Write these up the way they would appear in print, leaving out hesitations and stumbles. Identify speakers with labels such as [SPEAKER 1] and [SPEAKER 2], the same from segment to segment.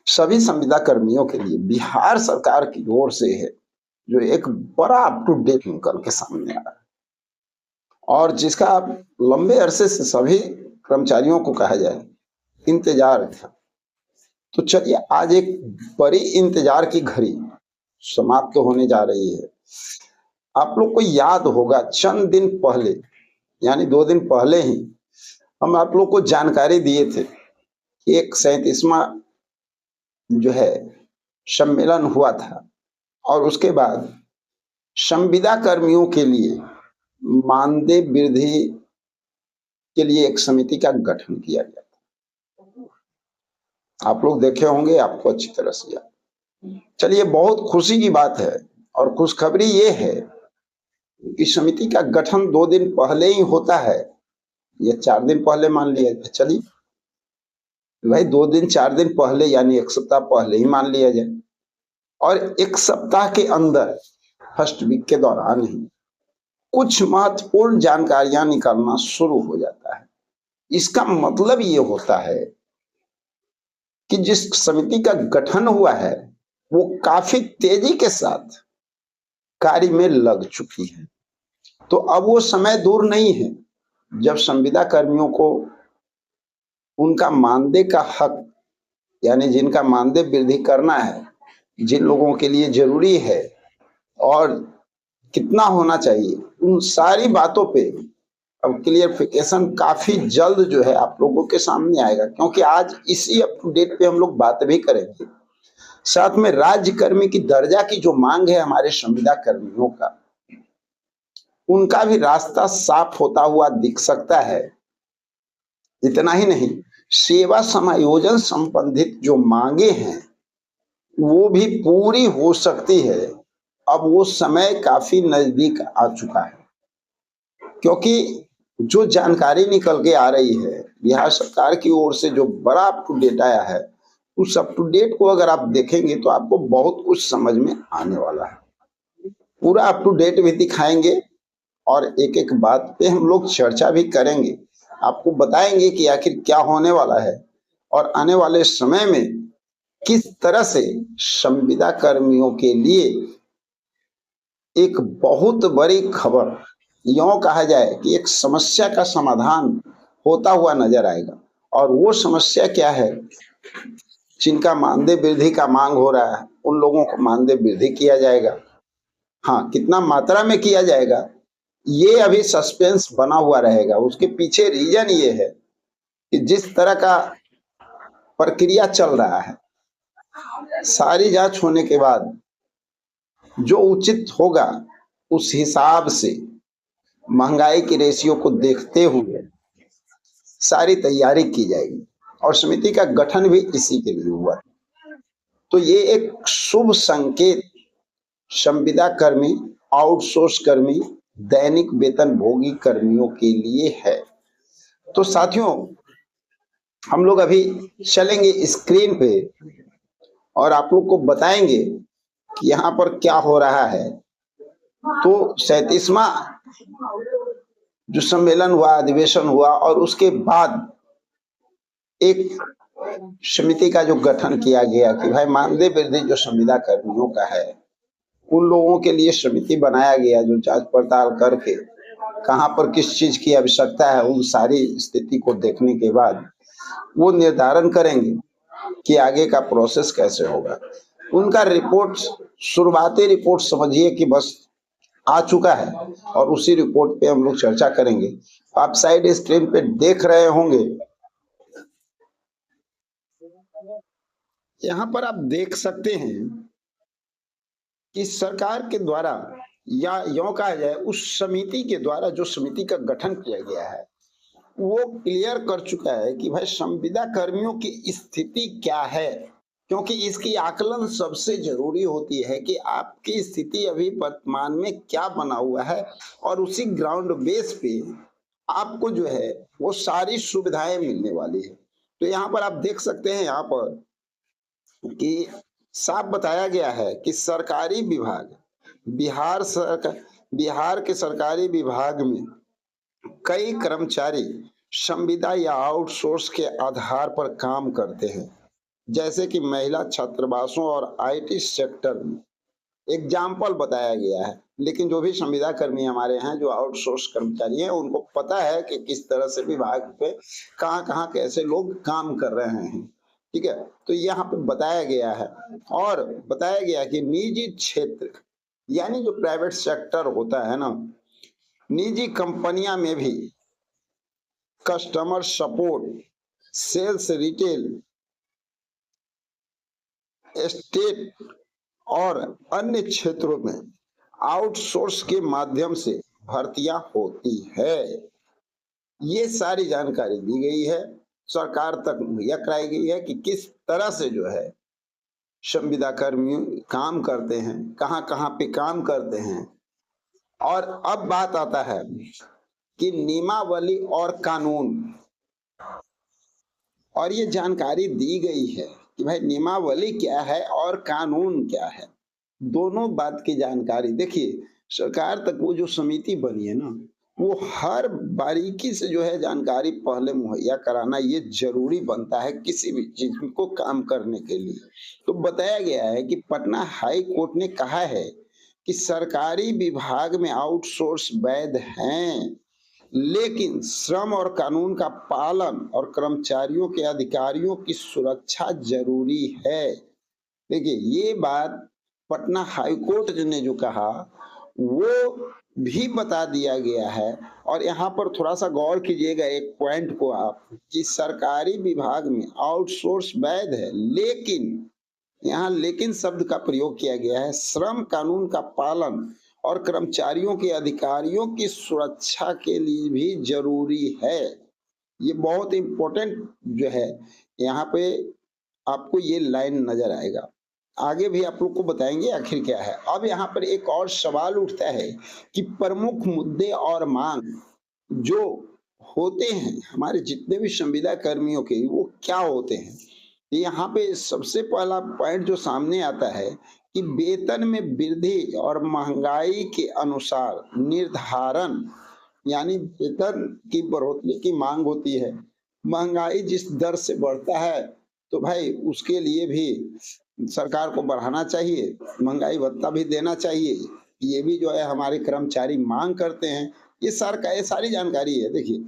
[SPEAKER 1] सभी संविदा कर्मियों के लिए बिहार सरकार की ओर से है, जो एक बड़ा अप टू डेट निकल के सामने आ रहा है और जिसका आप लंबे अरसे से सभी कर्मचारियों को कहा जाए इंतजार था। तो चलिए आज एक बड़ी इंतजार की घड़ी समाप्त तो होने जा रही है। आप लोग को याद होगा चंद दिन पहले, यानी 2 दिन पहले ही हम आप लोग को जानकारी दिए थे कि एक 37वां जो है सम्मेलन हुआ था और उसके बाद संविदा कर्मियों के लिए मानदेय वृद्धि के लिए एक समिति का गठन किया गया था। आप लोग देखे होंगे, आपको अच्छी तरह से याद। चलिए, बहुत खुशी की बात है और खुशखबरी ये है कि समिति का गठन 2 दिन पहले ही होता है, या 4 दिन पहले मान लिया जाए। चलिए भाई, 2 दिन 4 दिन पहले यानी 1 सप्ताह पहले ही मान लिया जाए और 1 सप्ताह के अंदर फर्स्ट वीक के दौरान ही कुछ महत्वपूर्ण जानकारियां निकलना शुरू हो जाता है। इसका मतलब ये होता है कि जिस समिति का गठन हुआ है वो काफी तेजी के साथ कार्य में लग चुकी है। तो अब वो समय दूर नहीं है जब संविदा कर्मियों को उनका मानदेय का हक, यानी जिनका मानदेय वृद्धि करना है, जिन लोगों के लिए जरूरी है और कितना होना चाहिए, उन सारी बातों पे अब क्लियरिफिकेशन काफी जल्द जो है आप लोगों के सामने आएगा, क्योंकि आज इसी अप टू डेट पे हम लोग बात भी करेंगे। साथ में राज्य कर्मी की दर्जा की जो मांग है हमारे संविदा कर्मियों का, उनका भी रास्ता साफ होता हुआ दिख सकता है। इतना ही नहीं, सेवा समायोजन संबंधित जो मांगे हैं वो भी पूरी हो सकती है। अब वो समय काफी नजदीक आ चुका है, क्योंकि जो जानकारी निकल के आ रही है बिहार सरकार की ओर से, जो बड़ा अप टू डेट आया है, उस अप टू डेट को अगर आप देखेंगे तो आपको बहुत कुछ समझ में आने वाला है। पूरा अप टू डेट भी दिखाएंगे और एक एक बात पे हम लोग चर्चा भी करेंगे, आपको बताएंगे कि आखिर क्या होने वाला है और आने वाले समय में किस तरह से संविदा कर्मियों के लिए एक बहुत बड़ी खबर, यूं कहा जाए कि एक समस्या का समाधान होता हुआ नजर आएगा। और वो समस्या क्या है? जिनका मानदेय वृद्धि का मांग हो रहा है उन लोगों को मानदेय वृद्धि किया जाएगा। हाँ, कितना मात्रा में किया जाएगा ये अभी सस्पेंस बना हुआ रहेगा। उसके पीछे रीजन ये है कि जिस तरह का प्रक्रिया चल रहा है, सारी जांच होने के बाद जो उचित होगा उस हिसाब से महंगाई की रेशियो को देखते हुए सारी तैयारी की जाएगी और समिति का गठन भी इसी के लिए हुआ। तो ये एक शुभ संकेत संविदा कर्मी, आउटसोर्स कर्मी, दैनिक वेतन भोगी कर्मियों के लिए है। तो साथियों, हम लोग अभी चलेंगे स्क्रीन पे और आप लोग को बताएंगे कि यहाँ पर क्या हो रहा है। तो 37वां जो सम्मेलन हुआ, अधिवेशन हुआ और उसके बाद एक समिति का जो गठन किया गया कि भाई मानदेय वृद्धि जो संविदा कर्मियों का है उन लोगों के लिए समिति बनाया गया, जो जांच पड़ताल करके कहां पर किस चीज की आवश्यकता है उन सारी स्थिति को देखने के बाद वो निर्धारण करेंगे कि आगे का प्रोसेस कैसे होगा। उनका रिपोर्ट, शुरुआती रिपोर्ट समझिए कि बस आ चुका है और उसी रिपोर्ट पे हम लोग चर्चा करेंगे। आप साइड स्क्रीन पे देख रहे होंगे, यहाँ पर आप देख सकते हैं कि सरकार के द्वारा, या यूं कहा जाए उस समिति के द्वारा जो समिति का गठन किया गया है वो क्लियर कर चुका है कि भाई संविदा कर्मियों की स्थिति क्या है। क्योंकि इसकी आकलन सबसे जरूरी होती है कि आपकी स्थिति अभी वर्तमान में क्या बना हुआ है और उसी ग्राउंड बेस पे आपको जो है वो सारी सुविधाएं मिलने वाली है। तो यहाँ पर आप देख सकते हैं, यहाँ पर कि साफ बताया गया है कि सरकारी विभाग, बिहार के सरकारी विभाग में कई कर्मचारी संविदा या आउटसोर्स के आधार पर काम करते हैं। जैसे कि महिला छात्रावासों और आईटी सेक्टर में एग्जाम्पल बताया गया है। लेकिन जो भी संविदा कर्मी हमारे हैं, जो आउटसोर्स कर्मचारी हैं, उनको पता है कि किस तरह से विभाग पे कहाँ कहाँ कैसे लोग काम कर रहे हैं। ठीक है, तो यहाँ पे बताया गया है। और बताया गया कि निजी क्षेत्र यानी जो प्राइवेट सेक्टर होता है ना, निजी कंपनियां में भी customer support, sales, retail, estate और अन्य क्षेत्रों में आउटसोर्स के माध्यम से भर्तियां होती है। ये सारी जानकारी दी गई है, सरकार तक मुहैया कराई गई है कि किस तरह से जो है संविदा कर्मी काम करते हैं, कहाँ कहाँ पे काम करते हैं। और अब बात आता है कि नियमावली और कानून, और ये जानकारी दी गई है कि भाई नियमावली क्या है और कानून क्या है, दोनों बात की जानकारी। देखिए, सरकार तक वो जो समिति बनी है ना, वो हर बारीकी से जो है जानकारी पहले मुहैया कराना ये जरूरी बनता है किसी भी चीज को काम करने के लिए। तो बताया गया है कि पटना हाई कोर्ट ने कहा है कि सरकारी विभाग में आउटसोर्स वैध हैं, लेकिन श्रम और कानून का पालन और कर्मचारियों के अधिकारियों की सुरक्षा जरूरी है। देखिए, ये बात पटना हाईकोर्ट ने जो कहा वो भी बता दिया गया है। और यहाँ पर थोड़ा सा गौर कीजिएगा एक पॉइंट को आप, कि सरकारी विभाग में आउटसोर्स वैध है, लेकिन यहाँ लेकिन शब्द का प्रयोग किया गया है, श्रम कानून का पालन और कर्मचारियों के अधिकारियों की सुरक्षा के लिए भी जरूरी है। ये बहुत इंपॉर्टेंट जो है, यहाँ पे आपको ये लाइन नजर आएगा। आगे भी आप लोग को बताएंगे आखिर क्या है। अब यहाँ पर एक और सवाल उठता है कि प्रमुख मुद्दे और मांग जो होते हैं हमारे जितने भी संविदा कर्मियों के, वो क्या होते हैं। यहाँ पे सबसे पहला पॉइंट जो सामने आता है कि वेतन में वृद्धि और महंगाई के अनुसार निर्धारण, यानी वेतन की बढ़ोतरी की मांग होती है। महंगाई जिस दर से बढ़ता है तो भाई उसके लिए भी सरकार को बढ़ाना चाहिए, महंगाई भत्ता भी देना चाहिए। ये भी जो है हमारे कर्मचारी मांग करते हैं। ये सारी जानकारी है। देखिए,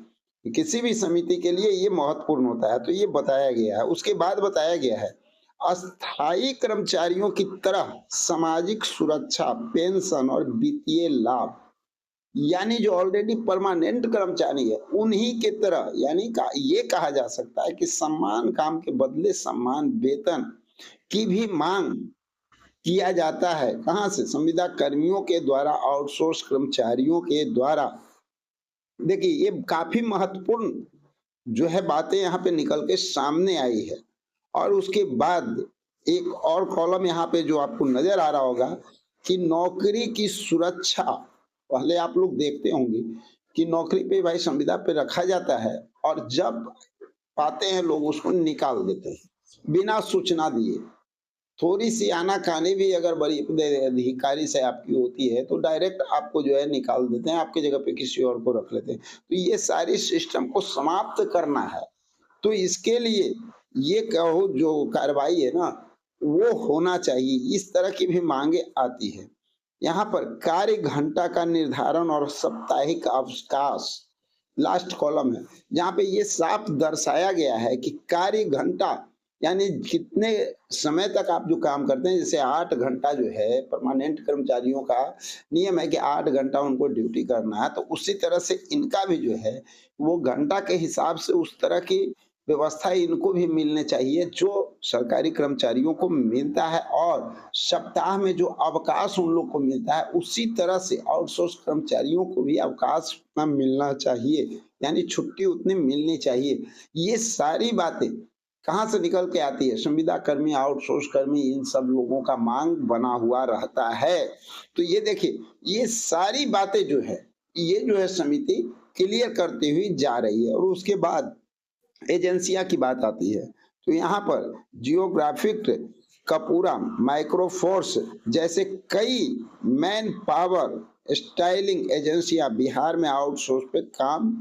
[SPEAKER 1] किसी भी समिति के लिए ये महत्वपूर्ण होता है, तो ये बताया गया है। उसके बाद बताया गया है अस्थायी कर्मचारियों की तरह सामाजिक सुरक्षा, पेंशन और वित्तीय लाभ, यानी जो ऑलरेडी परमानेंट कर्मचारी है उन्हीं के तरह, यानी ये कहा जा सकता है कि समान काम के बदले समान वेतन की भी मांग किया जाता है। कहां से? संविदा कर्मियों के द्वारा, आउटसोर्स कर्मचारियों के द्वारा। देखिए, ये काफी महत्वपूर्ण जो है बातें यहाँ पे निकल के सामने आई है। और उसके बाद एक और कॉलम यहाँ पे जो आपको नजर आ रहा होगा कि नौकरी की सुरक्षा। पहले आप लोग देखते होंगे कि नौकरी पे भाई संविदा पे रखा जाता है, और जब पाते हैं लोग उसको निकाल देते हैं बिना सूचना दिए। थोड़ी सी आनाकानी भी अगर बड़ी अधिकारी से आपकी होती है तो डायरेक्ट आपको जो है निकाल देते हैं, आपकी जगह पे किसी और को रख लेते हैं। तो ये सारी सिस्टम को समाप्त करना है, तो इसके लिए ये कहो जो कार्रवाई है ना, वो होना चाहिए। इस तरह की भी मांगे आती है। यहाँ पर कार्य घंटा का निर्धारण और साप्ताहिक अवकाश, लास्ट कॉलम है जहाँ पे ये साफ दर्शाया गया है कि कार्य घंटा यानी कितने समय तक आप जो काम करते हैं। जैसे 8 घंटा जो है परमानेंट कर्मचारियों का नियम है कि 8 घंटा उनको ड्यूटी करना है, तो उसी तरह से इनका भी जो है वो घंटा के हिसाब से उस तरह की व्यवस्था इनको भी मिलने चाहिए जो सरकारी कर्मचारियों को मिलता है। और सप्ताह में जो अवकाश उन लोग को मिलता है उसी तरह से आउटसोर्स कर्मचारियों को भी अवकाश मिलना चाहिए, यानी छुट्टी उतनी मिलनी चाहिए। ये सारी बातें कहाँ से निकल के आती है? संविदा कर्मी, आउटसोर्स कर्मी, इन सब लोगों का मांग बना हुआ रहता है। तो ये देखिए, ये सारी बातें जो है ये जो है समिति क्लियर करती हुई जा रही है। और उसके बाद एजेंसियां की बात आती है, तो यहाँ पर जियोग्राफिक कपूरा, माइक्रोफोर्स जैसे कई मैन पावर स्टाइलिंग एजेंसियां बिहार में आउटसोर्स पे काम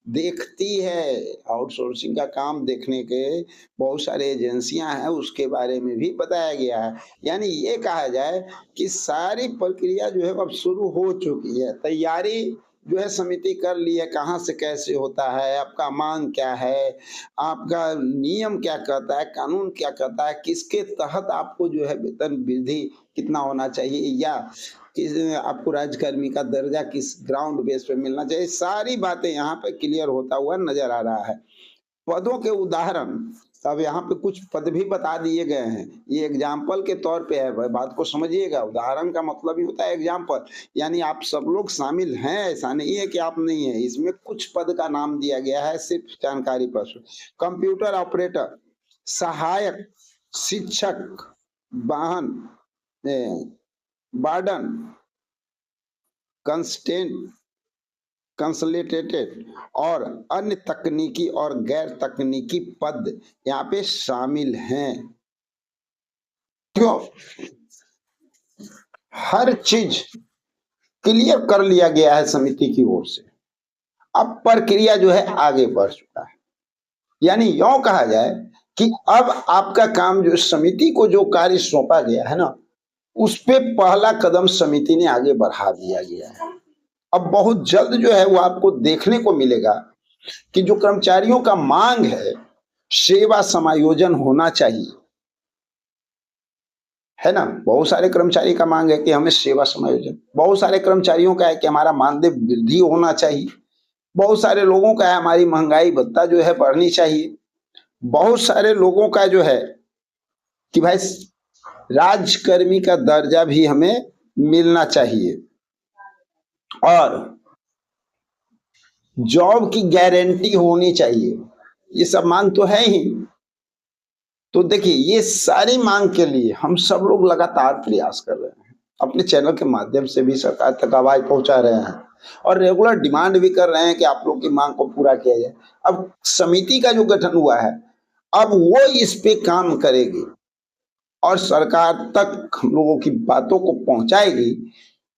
[SPEAKER 1] देखती है। आउटसोर्सिंग का काम देखने के बहुत सारे एजेंसियां हैं, उसके बारे में भी बताया गया है। यानी ये कहा जाए कि सारी प्रक्रिया जो है अब शुरू हो चुकी है, तैयारी जो है समिति कर ली है, कहाँ से कैसे होता है, आपका मांग क्या है, आपका नियम क्या कहता है, कानून क्या कहता है, किसके तहत आपको जो है वेतन वृद्धि कितना होना चाहिए, या किस आपको राज्यकर्मी का दर्जा किस ग्राउंड बेस पे मिलना चाहिए, सारी बातें यहाँ पे क्लियर होता हुआ नजर आ रहा है। पदों के उदाहरण अब यहाँ पे कुछ पद भी बता दिए गए हैं, ये एग्जाम्पल के तौर पे है, बात को समझिएगा। उदाहरण का मतलब ही होता है एग्जाम्पल, यानी आप सब लोग शामिल हैं, ऐसा नहीं है कि आप नहीं है। इसमें कुछ पद का नाम दिया गया है, सिर्फ जानकारी पर। कंप्यूटर ऑपरेटर, सहायक शिक्षक, वाहन वार्डन, कंस्टेंट कंसल्टेटेड और अन्य तकनीकी और गैर तकनीकी पद यहाँ पे शामिल हैं। क्यों? हर चीज क्लियर कर लिया गया है समिति की ओर से। अब प्रक्रिया जो है आगे बढ़ चुका है, यानी यूं कहा जाए कि अब आपका काम जो समिति को जो कार्य सौंपा गया है ना, उस पे पहला कदम समिति ने आगे बढ़ा दिया गया है। अब बहुत जल्द जो है वो आपको देखने को मिलेगा कि जो कर्मचारियों का मांग है, सेवा समायोजन होना चाहिए, है ना। बहुत सारे कर्मचारी का मांग है कि हमें सेवा समायोजन, बहुत सारे कर्मचारियों का है कि हमारा मानदेय वृद्धि होना चाहिए, बहुत सारे लोगों का है हमारी महंगाई भत्ता जो है बढ़नी चाहिए, बहुत सारे लोगों का जो है कि भाई राज्यकर्मी का दर्जा भी हमें मिलना चाहिए, और जॉब की गारंटी होनी चाहिए। ये सब मांग तो है ही। तो देखिए, ये सारी मांग के लिए हम सब लोग लगातार प्रयास कर रहे हैं, अपने चैनल के माध्यम से भी सरकार तक आवाज पहुंचा रहे हैं, और रेगुलर डिमांड भी कर रहे हैं कि आप लोग की मांग को पूरा किया जाए। अब समिति का जो गठन हुआ है, अब वो इस पे काम करेगी और सरकार तक हम लोगों की बातों को पहुंचाएगी।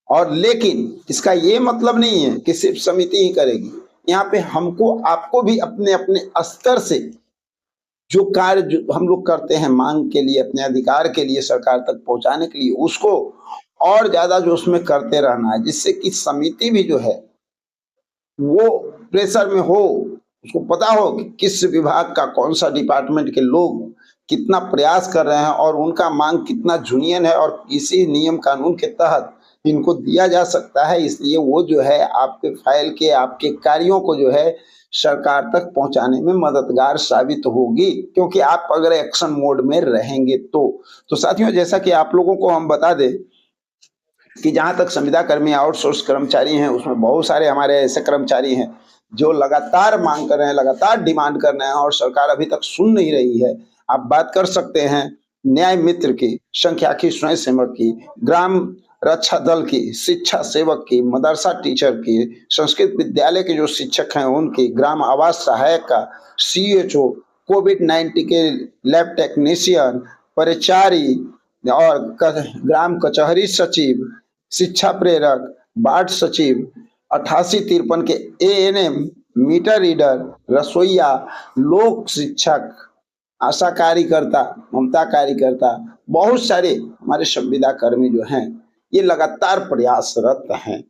[SPEAKER 1] और लेकिन इसका ये मतलब नहीं है कि सिर्फ समिति ही करेगी। यहाँ पे हमको आपको भी अपने अपने स्तर से जो कार्य जो हम लोग करते हैं मांग के लिए, अपने अधिकार के लिए सरकार तक पहुंचाने के लिए, उसको और ज्यादा जो उसमें करते रहना है, जिससे कि समिति भी जो है वो प्रेशर में हो, उसको पता हो कि किस विभाग का कौन सा डिपार्टमेंट के लोग कितना प्रयास कर रहे हैं और उनका मांग कितना जूनियन है और इसी नियम कानून के तहत इनको दिया जा सकता है। इसलिए वो जो है आपके फाइल के, आपके कार्यों को जो है सरकार तक पहुंचाने में मददगार साबित होगी, क्योंकि आप अगर एक्शन मोड में रहेंगे तो साथियों, जैसा कि आप लोगों को हम बता दें कि जहां तक संविदा कर्मी आउटसोर्स कर्मचारी हैं, उसमें बहुत सारे हमारे ऐसे कर्मचारी हैं जो लगातार मांग कर रहे हैं, लगातार डिमांड कर रहे हैं, और सरकार अभी तक सुन नहीं रही है। आप बात कर सकते हैं न्याय मित्र की, संख्याकी स्वयं सेवक की, ग्राम रक्षा दल की, शिक्षा सेवक की, मदरसा टीचर की, संस्कृत विद्यालय के जो शिक्षक हैं उनकी, ग्राम आवास सहायक का, CHO, कोविड-19 के लैब टेक्नीशियन, परिचारी और ग्राम कचहरी सचिव, शिक्षा प्रेरक, वार्ड सचिव, 8853 के ANM, मीटर रीडर, रसोईया, लोक शिक्षक, आशा कार्यकर्ता, ममता कार्यकर्ता, बहुत सारे हमारे संविदा कर्मी जो हैं ये लगातार प्रयासरत हैं।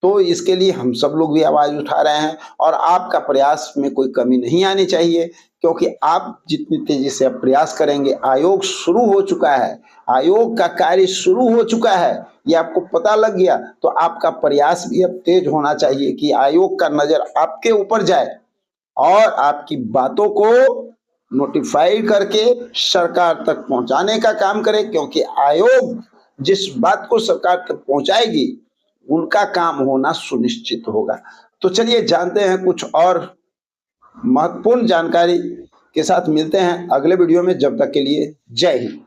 [SPEAKER 1] तो इसके लिए हम सब लोग भी आवाज उठा रहे हैं, और आपका प्रयास में कोई कमी नहीं आनी चाहिए, क्योंकि आप जितनी तेजी से प्रयास करेंगे, आयोग शुरू हो चुका है, आयोग का कार्य शुरू हो चुका है, ये आपको पता लग गया, तो आपका प्रयास भी अब तेज होना चाहिए कि आयोग का नजर आपके ऊपर जाए और आपकी बातों को नोटिफाई करके सरकार तक पहुंचाने का काम करे, क्योंकि आयोग जिस बात को सरकार तक पहुंचाएगी उनका काम होना सुनिश्चित होगा। तो चलिए जानते हैं कुछ और महत्वपूर्ण जानकारी के साथ, मिलते हैं अगले वीडियो में। जब तक के लिए जय हिंद।